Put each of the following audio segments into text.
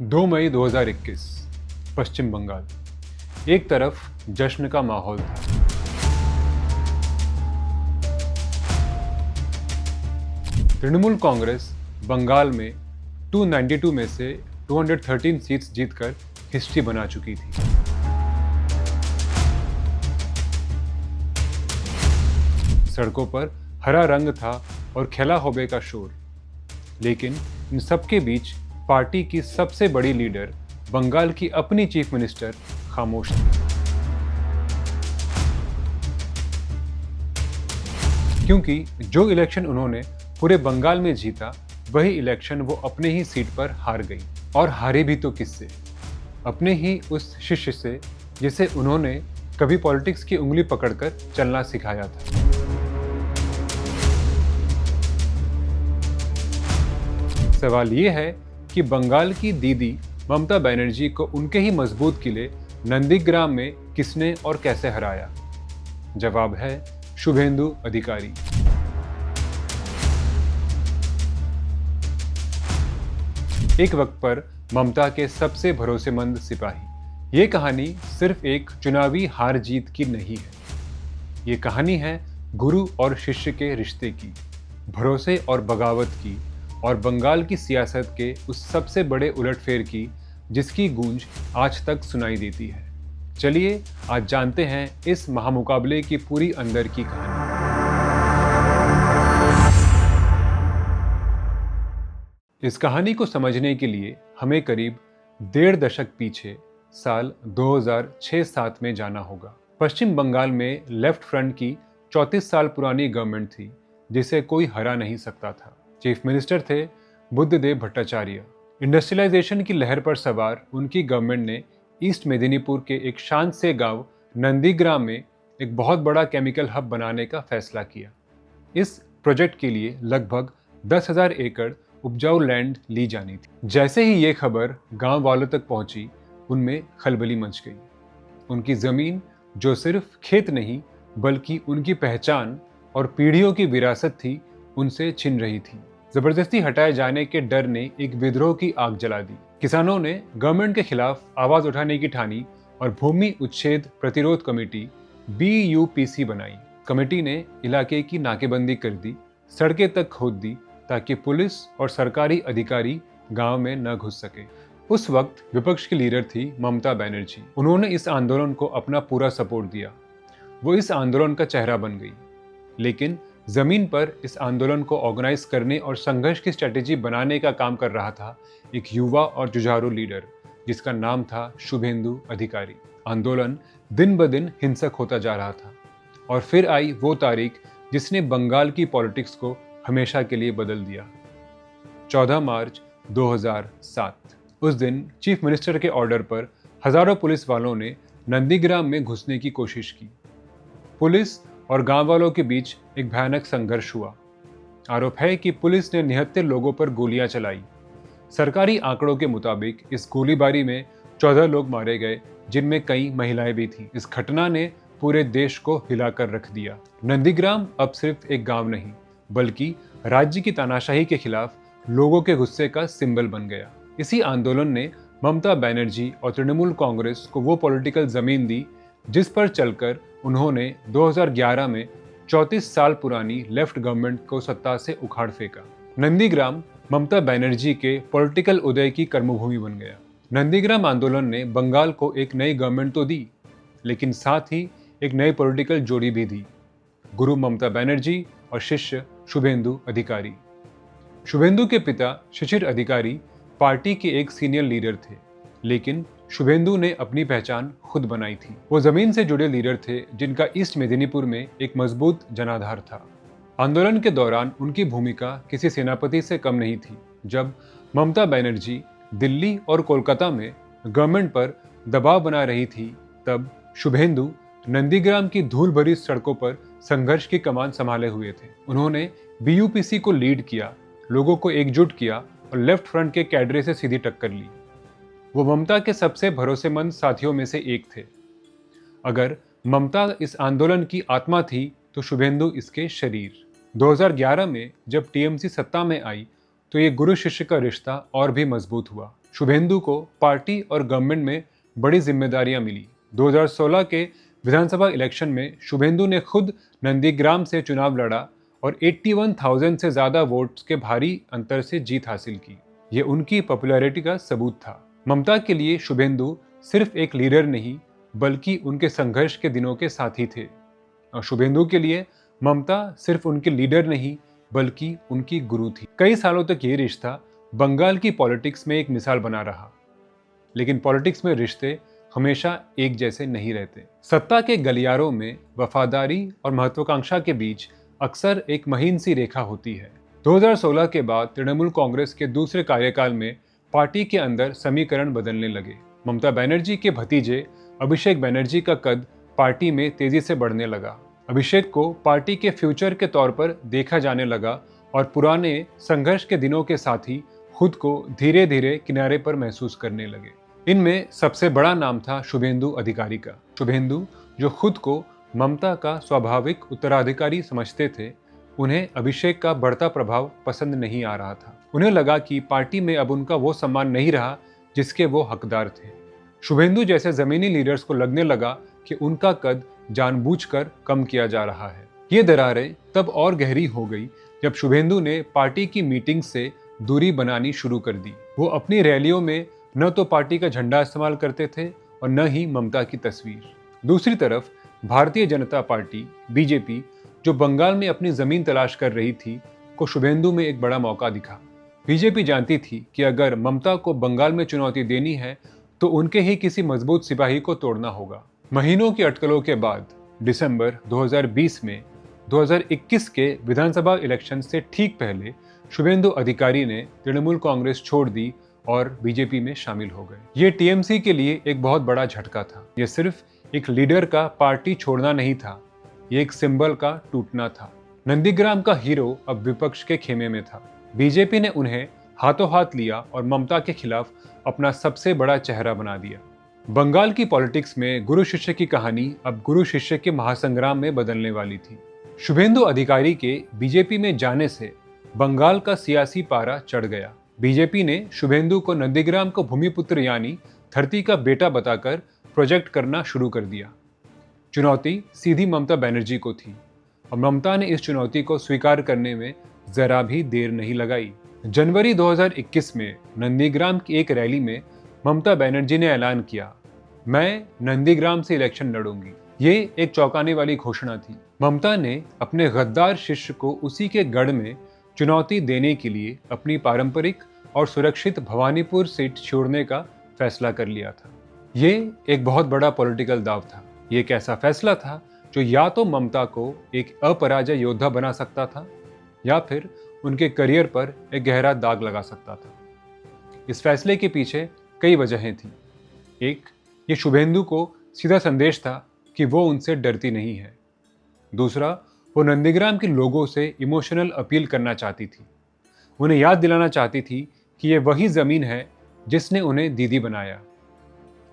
2 मई 2021 पश्चिम बंगाल। एक तरफ जश्न का माहौल था। तृणमूल कांग्रेस बंगाल में 292 में से 213 सीट्स जीतकर हिस्ट्री बना चुकी थी। सड़कों पर हरा रंग था और खेला होबे का शोर। लेकिन इन सबके बीच पार्टी की सबसे बड़ी लीडर, बंगाल की अपनी चीफ मिनिस्टर, खामोश थी। क्योंकि जो इलेक्शन उन्होंने पूरे बंगाल में जीता, वही इलेक्शन वो अपने ही सीट पर हार गई। और हारे भी तो किससे? अपने ही उस शिष्य से जिसे उन्होंने कभी पॉलिटिक्स की उंगली पकड़कर चलना सिखाया था। सवाल ये है कि बंगाल की दीदी ममता बनर्जी को उनके ही मजबूत किले नंदीग्राम में किसने और कैसे हराया? जवाब है शुभेंदु अधिकारी। एक वक्त पर ममता के सबसे भरोसेमंद सिपाही। ये कहानी सिर्फ एक चुनावी हार जीत की नहीं है। ये कहानी है गुरु और शिष्य के रिश्ते की, भरोसे और बगावत की, और बंगाल की सियासत के उस सबसे बड़े उलटफेर की जिसकी गूंज आज तक सुनाई देती है। चलिए आज जानते हैं इस महामुकाबले की पूरी अंदर की कहानी। इस कहानी को समझने के लिए हमें करीब 1.5 दशक पीछे साल 2006-07 में जाना होगा। पश्चिम बंगाल में लेफ्ट फ्रंट की 34 साल पुरानी गवर्नमेंट थी जिसे कोई हरा नहीं सकता था। चीफ मिनिस्टर थे बुद्धदेव भट्टाचार्य। इंडस्ट्रियलाइजेशन की लहर पर सवार उनकी गवर्नमेंट ने ईस्ट मेदिनीपुर के एक शांत से गांव नंदीग्राम में एक बहुत बड़ा केमिकल हब बनाने का फैसला किया। इस प्रोजेक्ट के लिए लगभग 10,000 एकड़ उपजाऊ लैंड ली जानी थी। जैसे ही ये खबर गांव वालों तक पहुंची, उनमें खलबली मच गई। उनकी जमीन, जो सिर्फ खेत नहीं बल्कि उनकी पहचान और पीढ़ियों की विरासत थी, उनसे छिन रही थी। जबरदस्ती हटाए जाने के डर ने एक विद्रोह की आग जला दी। किसानों ने गवर्नमेंट के खिलाफ आवाज उठाने की ठानी और भूमि उच्छेद प्रतिरोध कमेटी BUPC बनाई। कमेटी ने इलाके की नाकेबंदी कर दी, सड़कें तक खोद दी ताकि पुलिस और सरकारी अधिकारी गांव में न घुस सके। उस वक्त विपक्ष की लीडर थी ममता बनर्जी। उन्होंने इस आंदोलन को अपना पूरा सपोर्ट दिया। वो इस आंदोलन का चेहरा बन गई। लेकिन जमीन पर इस आंदोलन को ऑर्गेनाइज करने और संघर्ष की स्ट्रेटेजी बनाने का काम कर रहा था एक युवा और जुझारू लीडर जिसका नाम था शुभेंदु अधिकारी। आंदोलन दिन ब दिन हिंसक होता जा रहा था और फिर आई वो तारीख जिसने बंगाल की पॉलिटिक्स को हमेशा के लिए बदल दिया। 14 मार्च 2007। उस दिन चीफ मिनिस्टर के ऑर्डर पर हजारों पुलिस वालों ने नंदीग्राम में घुसने की कोशिश की। पुलिस और गांव वालों के बीच एक भयानक संघर्ष हुआ। आरोप है कि पुलिस ने 79 लोगों पर गोलियां चलाई। सरकारी आंकड़ों के मुताबिक इस गोलीबारी में 14 लोग मारे गए, जिनमें कई महिलाएं भी थीं। इस घटना ने पूरे देश को हिलाकर रख दिया। नंदीग्राम अब सिर्फ एक गांव नहीं, बल्कि राज्य की तानाशाही के खिलाफ लोगों के गुस्से का सिंबल बन गया। इसी आंदोलन ने ममता बनर्जी और तृणमूल कांग्रेस को वो पॉलिटिकल जमीन दी जिस पर चलकर उन्होंने 2011 में 34 साल पुरानी लेफ्ट गवर्नमेंट को सत्ता से उखाड़ फेंका। नंदीग्राम ममता बनर्जी के पॉलिटिकल उदय की कर्मभूमि बन गया। नंदीग्राम आंदोलन ने बंगाल को एक नई गवर्नमेंट तो दी, लेकिन साथ ही एक नई पॉलिटिकल जोड़ी भी दी, गुरु ममता बनर्जी और शिष्य शुभेंदु अधिकारी। शुभेंदु के पिता शिशिर अधिकारी पार्टी के एक सीनियर लीडर थे, लेकिन शुभेंदु ने अपनी पहचान खुद बनाई थी। वो जमीन से जुड़े लीडर थे जिनका ईस्ट मेदिनीपुर में एक मजबूत जनाधार था। आंदोलन के दौरान उनकी भूमिका किसी सेनापति से कम नहीं थी। जब ममता बनर्जी दिल्ली और कोलकाता में गवर्नमेंट पर दबाव बना रही थी, तब शुभेंदु नंदीग्राम की धूल भरी सड़कों पर संघर्ष की कमान संभाले हुए थे। उन्होंने BUPC को लीड किया, लोगों को एकजुट किया और लेफ्ट फ्रंट के कैडरे से सीधी टक्कर ली। वो ममता के सबसे भरोसेमंद साथियों में से एक थे। अगर ममता इस आंदोलन की आत्मा थी तो शुभेंदु इसके शरीर। 2011 में जब TMC सत्ता में आई तो ये गुरु शिष्य का रिश्ता और भी मजबूत हुआ। शुभेंदु को पार्टी और गवर्नमेंट में बड़ी जिम्मेदारियां मिली। 2016 के विधानसभा इलेक्शन में शुभेंदु ने खुद नंदीग्राम से चुनाव लड़ा और 81,000 से ज्यादा वोट्स के भारी अंतर से जीत हासिल की। ये उनकी पॉपुलैरिटी का सबूत था। ममता के लिए शुभेंदु सिर्फ एक लीडर नहीं बल्कि उनके संघर्ष के दिनों के साथी थे, और शुभेंदु के लिए ममता सिर्फ उनकी लीडर नहीं बल्कि उनकी गुरु थी। कई सालों तक ये रिश्ता बंगाल की पॉलिटिक्स में एक मिसाल बना रहा। लेकिन पॉलिटिक्स में रिश्ते हमेशा एक जैसे नहीं रहते। सत्ता के गलियारों में वफादारी और महत्वाकांक्षा के बीच अक्सर एक महीन सी रेखा होती है। 2016 के बाद तृणमूल कांग्रेस के दूसरे कार्यकाल में पार्टी के अंदर समीकरण बदलने लगे। ममता बनर्जी के भतीजे अभिषेक बनर्जी का कद पार्टी में तेजी से बढ़ने लगा। अभिषेक को पार्टी के फ्यूचर के तौर पर देखा जाने लगा और पुराने संघर्ष के दिनों के साथ ही खुद को धीरे धीरे किनारे पर महसूस करने लगे। इनमें सबसे बड़ा नाम था शुभेंदु अधिकारी का। शुभेंदु जो खुद को ममता का स्वाभाविक उत्तराधिकारी समझते थे, उन्हें अभिषेक का बढ़ता प्रभाव पसंद नहीं आ रहा था। उन्हें लगा कि पार्टी में अब उनका वो सम्मान नहीं रहा जिसके वो हकदार थे। शुभेंदु जैसे जमीनी लीडर्स को लगने लगा कि उनका कद जानबूझकर कम किया जा रहा है। ये दरारें तब और गहरी हो गई जब शुभेंदु ने पार्टी की मीटिंग से दूरी बनानी शुरू कर दी। वो अपनी रैलियों में न तो पार्टी का झंडा इस्तेमाल करते थे और न ही ममता की तस्वीर। दूसरी तरफ भारतीय जनता पार्टी बीजेपी, जो बंगाल में अपनी जमीन तलाश कर रही थी, को शुभेंदु में एक बड़ा मौका दिखा। बीजेपी जानती थी कि अगर ममता को बंगाल में चुनौती देनी है तो उनके ही किसी मजबूत सिपाही को तोड़ना होगा। महीनों की अटकलों के बाद दिसंबर 2020 में 2021 के विधानसभा इलेक्शन से ठीक पहले शुभेंदु अधिकारी ने तृणमूल कांग्रेस छोड़ दी और बीजेपी में शामिल हो गए। ये टीएमसी के लिए एक बहुत बड़ा झटका था। ये सिर्फ एक लीडर का पार्टी छोड़ना नहीं था, ये एक सिंबल का टूटना था। नंदीग्राम का हीरो अब विपक्ष के खेमे में था। बीजेपी ने उन्हें हाथों हाथ लिया और ममता के खिलाफ अपना सबसे बड़ा चेहरा बना दिया। बंगाल की पॉलिटिक्स में गुरु शिष्य की कहानी अब गुरु शिष्य के महासंग्राम में बदलने वाली थी। शुभेंदु अधिकारी के बीजेपी में जाने से बंगाल का सियासी पारा चढ़ गया। बीजेपी ने शुभेंदु को नंदीग्राम को भूमिपुत्र यानी धरती का बेटा बताकर प्रोजेक्ट करना शुरू कर दिया। चुनौती सीधी ममता बनर्जी को थी और ममता ने इस चुनौती को स्वीकार करने में जरा भी देर नहीं लगाई। जनवरी 2021 में नंदीग्राम की एक रैली में ममता बनर्जी ने ऐलान किया, मैं नंदीग्राम से इलेक्शन लड़ूंगी। ये एक चौंकाने वाली घोषणा थी। ममता ने अपने गद्दार शिष्य को उसी के गढ़ में चुनौती देने के लिए अपनी पारंपरिक और सुरक्षित भवानीपुर सीट छोड़ने का फैसला कर लिया था। ये एक बहुत बड़ा पॉलिटिकल दाव था। ये एक ऐसा फैसला था जो या तो ममता को एक अपराजय योद्धा बना सकता था या फिर उनके करियर पर एक गहरा दाग लगा सकता था। इस फैसले के पीछे कई वजहें थीं। एक, ये शुभेंदु को सीधा संदेश था कि वो उनसे डरती नहीं है। दूसरा, वो नंदीग्राम के लोगों से इमोशनल अपील करना चाहती थी। उन्हें याद दिलाना चाहती थी कि ये वही ज़मीन है जिसने उन्हें दीदी बनाया।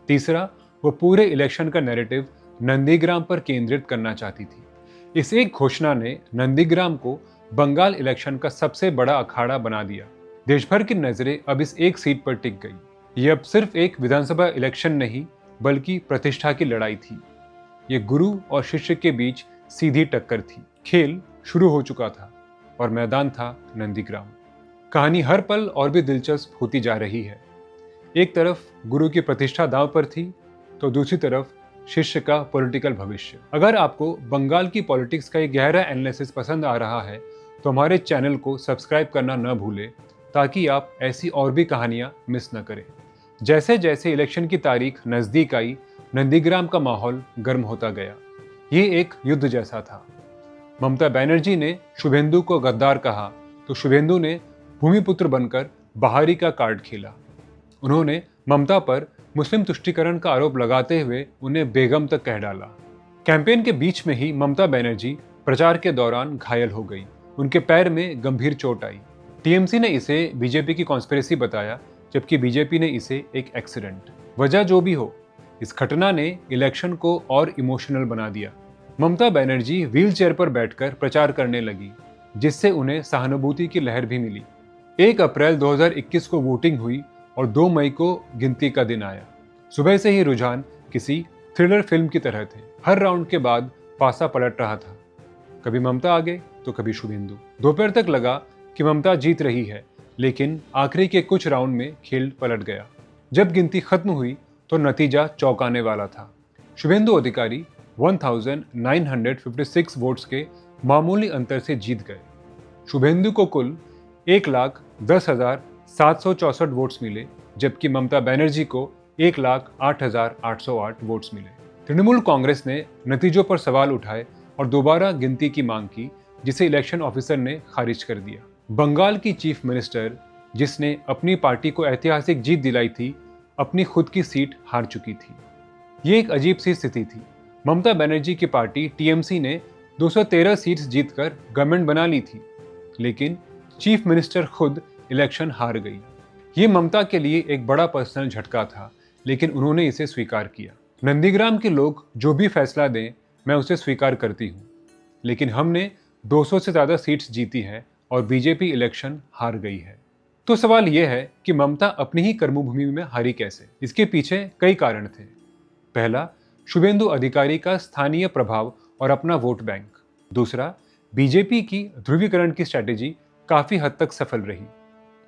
तीसरा, वो पूरे इलेक्शन का नैरेटिव नंदीग्राम पर केंद्रित करना चाहती थी। इस एक घोषणा ने नंदीग्राम को बंगाल इलेक्शन का सबसे बड़ा अखाड़ा बना दिया। देश भर की नजरें अब इस एक सीट पर टिक गई। ये अब सिर्फ एक विधानसभा इलेक्शन नहीं बल्कि प्रतिष्ठा की लड़ाई थी। ये गुरु और शिष्य के बीच सीधी टक्कर थी। खेल शुरू हो चुका था और मैदान था नंदीग्राम। कहानी हर पल और भी दिलचस्प होती जा रही है। एक तरफ गुरु की प्रतिष्ठा दांव पर थी तो दूसरी तरफ शिष्य का पॉलिटिकल भविष्य। अगर आपको बंगाल की पॉलिटिक्स का एक गहरा एनालिसिस पसंद आ रहा है तो हमारे चैनल को सब्सक्राइब करना न भूलें ताकि आप ऐसी और भी कहानियां मिस न करें। जैसे जैसे इलेक्शन की तारीख नज़दीक आई, नंदीग्राम का माहौल गर्म होता गया। ये एक युद्ध जैसा था। ममता बनर्जी ने शुभेंदु को गद्दार कहा तो शुभेंदु ने भूमिपुत्र बनकर बहारी का कार्ड खेला। उन्होंने ममता पर मुस्लिम तुष्टीकरण का आरोप लगाते हुए उन्हें बेगम तक कह डाला। कैंपेन के बीच में ही ममता बनर्जी प्रचार के दौरान घायल हो गई। उनके पैर में गंभीर चोट आई। टीएमसी ने इसे बीजेपी की कॉन्स्पिरेसी बताया जबकि बीजेपी ने इसे एक एक्सीडेंट। वजह जो भी हो, इस घटना ने इलेक्शन को और इमोशनल बना दिया। ममता बनर्जी व्हीलचेयर पर बैठकर प्रचार करने लगी जिससे उन्हें सहानुभूति की लहर भी मिली। 1 अप्रैल 2021 को वोटिंग हुई और 2 मई को गिनती का दिन आया। सुबह से ही रुझान किसी थ्रिलर फिल्म की तरह थे। हर राउंड के बाद पासा पलट रहा था, कभी ममता आगे तो कभी शुभेंदु। दोपहर तक लगा कि ममता जीत रही है, लेकिन आखिरी के कुछ राउंड में खेल पलट गया। जब गिनती खत्म हुई तो नतीजा चौंकाने वाला था। शुभेंदु अधिकारी 1956 वोट्स के मामूली अंतर से जीत गए। शुभेंदु को कुल 1,10,764 वोट्स मिले, जबकि ममता बनर्जी को 1,08,808 वोट्स मिले। तृणमूल कांग्रेस ने नतीजों पर सवाल उठाए और दोबारा गिनती की मांग की, जिसे इलेक्शन ऑफिसर ने खारिज कर दिया। बंगाल की चीफ मिनिस्टर, जिसने अपनी पार्टी को ऐतिहासिक जीत दिलाई थी, अपनी खुद की सीट हार चुकी थी। ये एक अजीब सी स्थिति थी। ममता बनर्जी की पार्टी टीएमसी ने 213 सीट्स जीतकर गवर्नमेंट बना ली थी, लेकिन चीफ मिनिस्टर खुद इलेक्शन हार गई। ये ममता के लिए एक बड़ा पर्सनल झटका था, लेकिन उन्होंने इसे स्वीकार किया। नंदीग्राम के लोग जो भी फैसला दें, मैं उसे स्वीकार करती हूँ, लेकिन हमने 200 से ज़्यादा सीट्स जीती है और बीजेपी इलेक्शन हार गई है। तो सवाल यह है कि ममता अपनी ही कर्मभूमि में हारी कैसे? इसके पीछे कई कारण थे। पहला, शुभेंदु अधिकारी का स्थानीय प्रभाव और अपना वोट बैंक। दूसरा, बीजेपी की ध्रुवीकरण की स्ट्रैटेजी काफी हद तक सफल रही।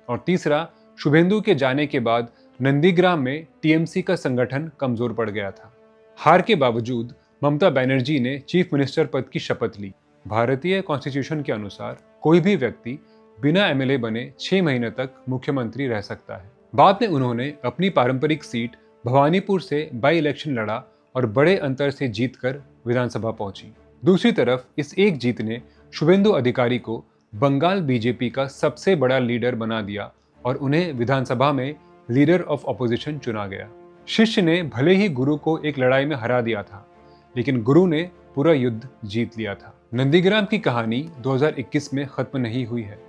और तीसरा, शुभेंदु के जाने के बाद नंदीग्राम में टीएमसी का संगठन कमजोर पड़ गया था। हार के बावजूद ममता बनर्जी ने चीफ मिनिस्टर पद की शपथ ली। भारतीय कॉन्स्टिट्यूशन के अनुसार कोई भी व्यक्ति बिना एमएलए बने 6 महीने तक मुख्यमंत्री रह सकता है। बाद में उन्होंने अपनी पारंपरिक सीट भवानीपुर से बाई इलेक्शन लड़ा और बड़े अंतर से जीतकर विधानसभा पहुंची। दूसरी तरफ इस एक जीत ने शुभेंदु अधिकारी को बंगाल बीजेपी का सबसे बड़ा लीडर बना दिया और उन्हें विधानसभा में लीडर ऑफ ऑपोजिशन चुना गया। शिष्य ने भले ही गुरु को एक लड़ाई में हरा दिया था, लेकिन गुरु ने पूरा युद्ध जीत लिया था। नंदीग्राम की कहानी 2021 में खत्म नहीं हुई है।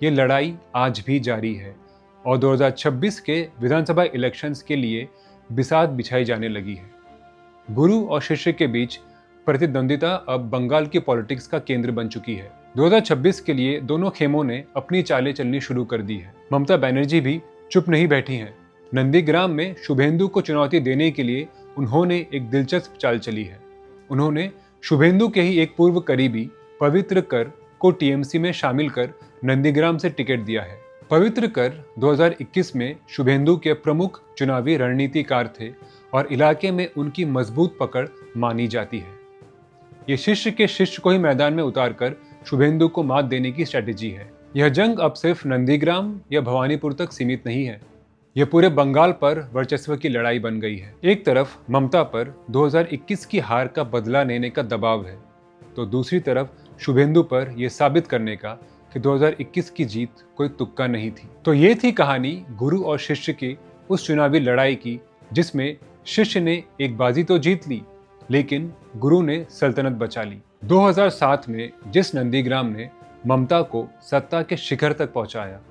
ये लड़ाई आज भी जारी है और 2026 के विधानसभा इलेक्शंस के लिए बिसात बिछाई जाने लगी है। गुरु और शिष्य के बीच प्रतिद्वंदिता अब बंगाल की पॉलिटिक्स का केंद्र बन चुकी है। 2026 के लिए दोनों खेमों ने अपनी चालें चलनी शुरू कर दी है। ममता बनर्जी भी चुप नहीं बैठी हैं। नंदीग्राम में शुभेंदु को चुनौती देने के लिए उन्होंने एक दिलचस्प चाल चली है। उन्होंने शुभेंदु के ही एक पूर्व करीबी पवित्र कर को टीएमसी में शामिल कर नंदीग्राम से टिकट दिया है। पवित्र कर 2021 में शुभेंदु के प्रमुख चुनावी रणनीतिकार थे और इलाके में उनकी मजबूत पकड़ मानी जाती है। ये शिष्य के शिष्य को ही मैदान में उतारकर शुभेंदु को मात देने की स्ट्रैटेजी है। यह जंग अब सिर्फ नंदीग्राम या भवानीपुर तक सीमित नहीं है, यह पूरे बंगाल पर वर्चस्व की लड़ाई बन गई है। एक तरफ ममता पर 2021 की हार का बदला लेने का दबाव है, तो दूसरी तरफ शुभेंदु पर यह साबित करने का कि 2021 की जीत कोई तुक्का नहीं थी। तो ये थी कहानी गुरु और शिष्य की उस चुनावी लड़ाई की, जिसमें शिष्य ने एक बाजी तो जीत ली, लेकिन गुरु ने सल्तनत बचा ली। 2007 में जिस नंदीग्राम ने ममता को सत्ता के शिखर तक पहुंचाया,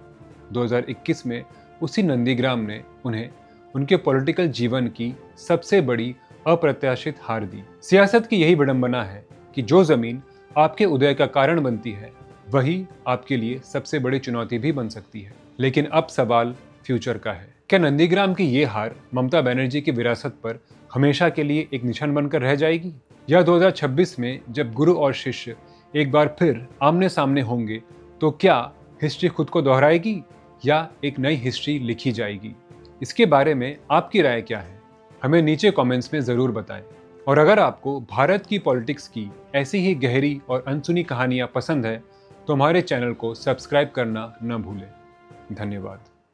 2021 में उसी नंदीग्राम ने उन्हें उनके पॉलिटिकल जीवन की सबसे बड़ी अप्रत्याशित हार दी। सियासत की यही विडंबना है कि जो जमीन आपके उदय का कारण बनती है, वही आपके लिए सबसे बड़ी चुनौती भी बन सकती है। लेकिन अब सवाल फ्यूचर का है। क्या नंदीग्राम की ये हार ममता बनर्जी की विरासत पर हमेशा के लिए एक निशान बनकर रह जाएगी, या 2026 में जब गुरु और शिष्य एक बार फिर आमने सामने होंगे, तो क्या हिस्ट्री खुद को दोहराएगी या एक नई हिस्ट्री लिखी जाएगी? इसके बारे में आपकी राय क्या है? हमें नीचे कमेंट्स में ज़रूर बताएं। और अगर आपको भारत की पॉलिटिक्स की ऐसी ही गहरी और अनसुनी कहानियाँ पसंद है, तो हमारे चैनल को सब्सक्राइब करना न भूलें। धन्यवाद।